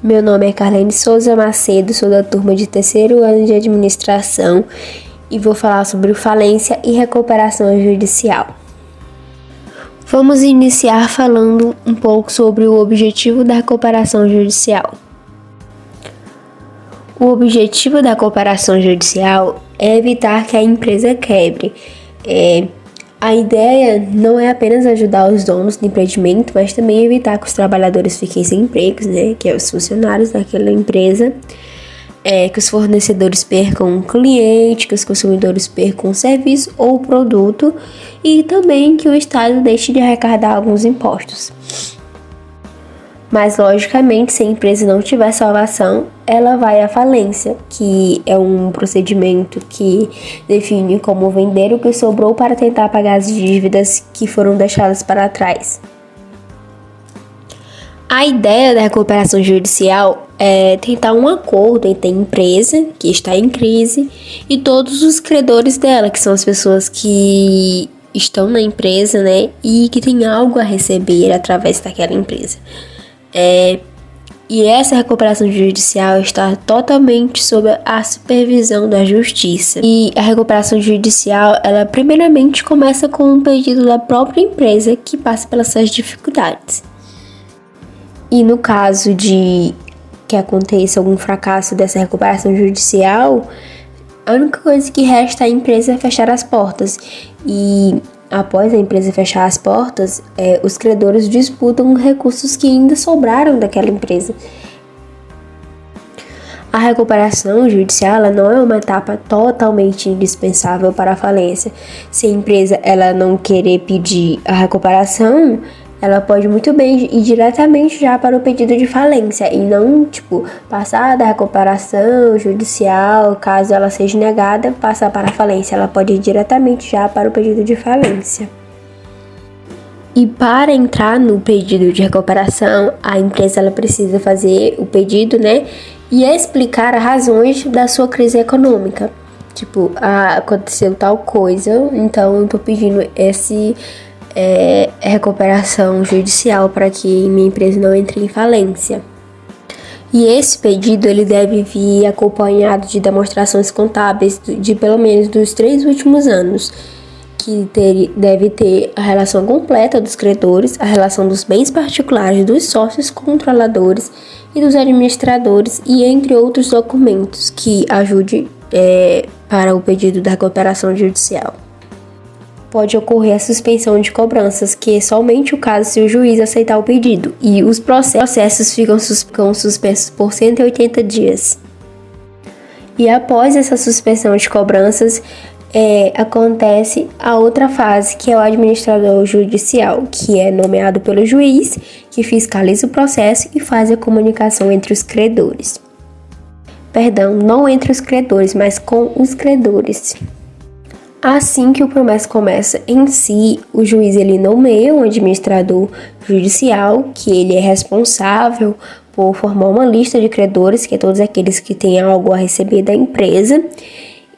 Meu nome é Carlene Souza Macedo, sou da turma de terceiro ano de administração e vou falar sobre falência e recuperação judicial. Vamos iniciar falando um pouco sobre o objetivo da recuperação judicial. O objetivo da recuperação judicial é evitar que a empresa quebre. A ideia não é apenas ajudar os donos do empreendimento, mas também evitar que os trabalhadores fiquem sem empregos, que é os funcionários daquela empresa, que os fornecedores percam um cliente, que os consumidores percam um serviço ou produto e também que o Estado deixe de arrecadar alguns impostos. Mas, logicamente, se a empresa não tiver salvação, ela vai à falência, que é um procedimento que define como vender o que sobrou para tentar pagar as dívidas que foram deixadas para trás. A ideia da recuperação judicial é tentar um acordo entre a empresa, que está em crise, e todos os credores dela, que são as pessoas que estão na empresa, e que têm algo a receber através daquela empresa. E essa recuperação judicial está totalmente sob a supervisão da justiça. E a recuperação judicial, ela primeiramente começa com um pedido da própria empresa que passa pelas suas dificuldades. E no caso de que aconteça algum fracasso dessa recuperação judicial, a única coisa que resta à empresa é fechar as portas. E após a empresa fechar as portas, os credores disputam recursos que ainda sobraram daquela empresa. A recuperação judicial ela não é uma etapa totalmente indispensável para a falência. Se a empresa ela não querer pedir a recuperação, ela pode muito bem ir diretamente já para o pedido de falência e não, passar da recuperação judicial, caso ela seja negada, passar para a falência. Ela pode ir diretamente já para o pedido de falência. E para entrar no pedido de recuperação, a empresa ela precisa fazer o pedido, e explicar as razões da sua crise econômica. Aconteceu tal coisa, então eu estou pedindo recuperação judicial para que minha empresa não entre em falência. E esse pedido ele deve vir acompanhado de demonstrações contábeis de pelo menos dos 3 últimos anos, que deve ter a relação completa dos credores, a relação dos bens particulares dos sócios controladores e dos administradores e entre outros documentos que ajude para o pedido da recuperação judicial. Pode ocorrer a suspensão de cobranças, que é somente o caso se o juiz aceitar o pedido, e os processos ficam suspensos por 180 dias. E após essa suspensão de cobranças, acontece a outra fase, que é o administrador judicial, que é nomeado pelo juiz, que fiscaliza o processo e faz a comunicação entre os credores. Perdão, não entre os credores, mas com os credores. Assim que o processo começa em si, o juiz ele nomeia um administrador judicial, que ele é responsável por formar uma lista de credores, que é todos aqueles que têm algo a receber da empresa,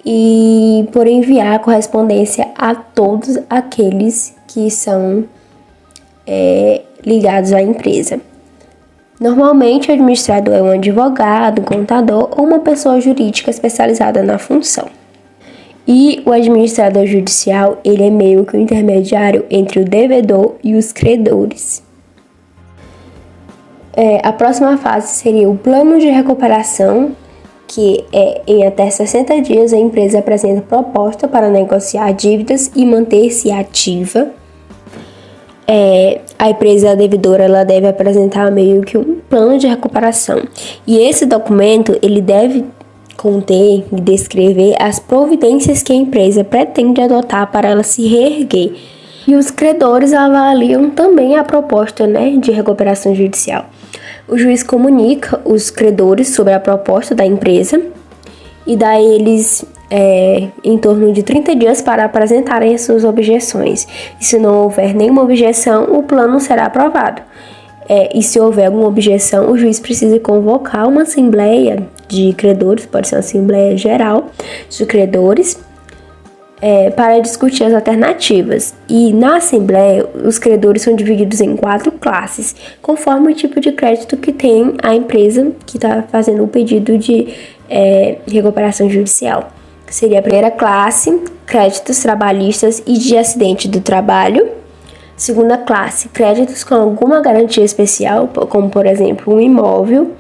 e por enviar a correspondência a todos aqueles que são ligados à empresa. Normalmente, o administrador é um advogado, um contador ou uma pessoa jurídica especializada na função. E o administrador judicial, ele é meio que o intermediário entre o devedor e os credores. A próxima fase seria o plano de recuperação, que em até 60 dias a empresa apresenta proposta para negociar dívidas e manter-se ativa. A empresa devedora ela deve apresentar meio que um plano de recuperação. E esse documento ele deve conter e descrever as providências que a empresa pretende adotar para ela se reerguer. E os credores avaliam também a proposta de recuperação judicial. O juiz comunica os credores sobre a proposta da empresa e dá a eles em torno de 30 dias para apresentarem as suas objeções. E se não houver nenhuma objeção, o plano será aprovado. E se houver alguma objeção, o juiz precisa convocar uma assembleia de credores, pode ser uma assembleia geral de credores, para discutir as alternativas. E na Assembleia, os credores são divididos em 4 classes, conforme o tipo de crédito que tem a empresa que está fazendo o pedido de recuperação judicial. Seria a primeira classe, créditos trabalhistas e de acidente do trabalho. Segunda classe, créditos com alguma garantia especial, como por exemplo um imóvel.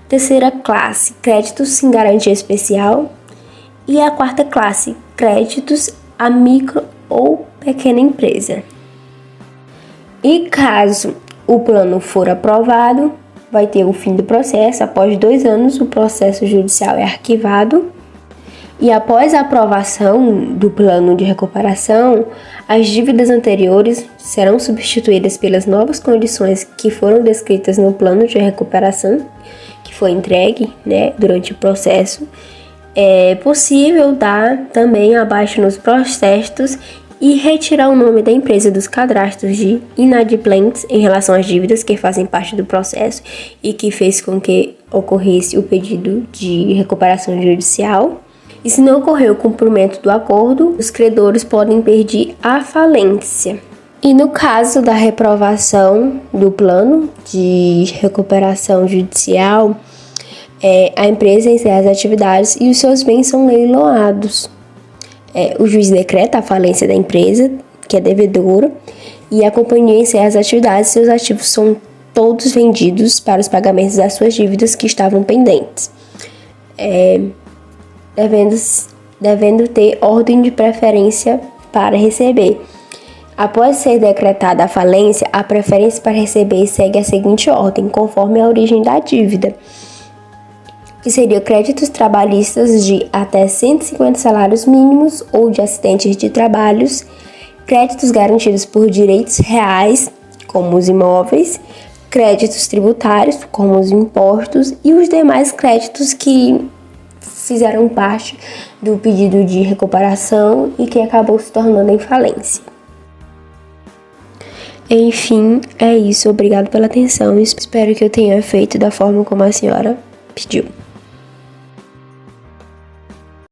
Terceira classe, créditos sem garantia especial. E a quarta classe, créditos a micro ou pequena empresa. E caso o plano for aprovado, vai ter o fim do processo. Após 2 anos, o processo judicial é arquivado. E após a aprovação do plano de recuperação, as dívidas anteriores serão substituídas pelas novas condições que foram descritas no plano de recuperação, que foi entregue, durante o processo. É possível dar também abaixo nos protestos e retirar o nome da empresa dos cadastros de inadimplentes em relação às dívidas que fazem parte do processo e que fez com que ocorresse o pedido de recuperação judicial. E se não ocorrer o cumprimento do acordo, os credores podem pedir a falência. E no caso da reprovação do plano de recuperação judicial, a empresa encerra as atividades e os seus bens são leiloados. O juiz decreta a falência da empresa, que é devedora, e a companhia encerra as atividades e seus ativos são todos vendidos para os pagamentos das suas dívidas que estavam pendentes, devendo ter ordem de preferência para receber. Após ser decretada a falência, a preferência para receber segue a seguinte ordem, conforme a origem da dívida, que seriam créditos trabalhistas de até 150 salários mínimos ou de acidentes de trabalhos, créditos garantidos por direitos reais, como os imóveis, créditos tributários, como os impostos, e os demais créditos que fizeram parte do pedido de recuperação e que acabou se tornando em falência. Enfim, é isso. Obrigado pela atenção. Espero que eu tenha feito da forma como a senhora pediu.